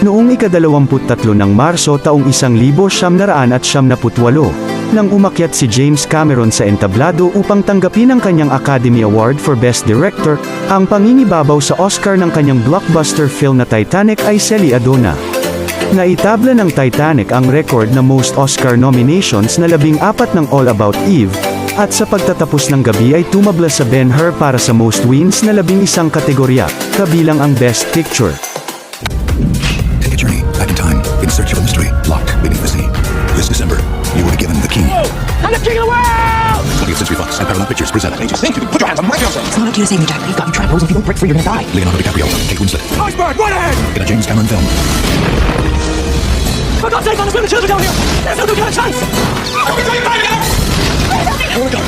Noong ika-23 ng Marso taong 1978, nang umakyat si James Cameron sa entablado upang tanggapin ang kanyang Academy Award for Best Director, ang pangingibabaw sa Oscar ng kanyang blockbuster film na Titanic ay Celie Adona. Naitabla ng Titanic ang record na most Oscar nominations na 14 ng All About Eve, at sa pagtatapos ng gabi ay tumabla sa Ben-Hur para sa most wins na 11 kategorya, kabilang ang Best Picture. Take a journey back in time in search of a mystery locked beneath the sea. This December, you will be given the key. I'm the king of the world! 20th Century Fox and Paramount Pictures present Thank you. Put your hands on my fiancé. It's not up to you to save me, Jack. You've got me trapped. If you don't break free, you're gonna die. Leonardo DiCaprio, Kate Winslet, Iceberg, right ahead! in a James Cameron film. For God's sake, let us bring the children down here! There's no good chance! Here we go.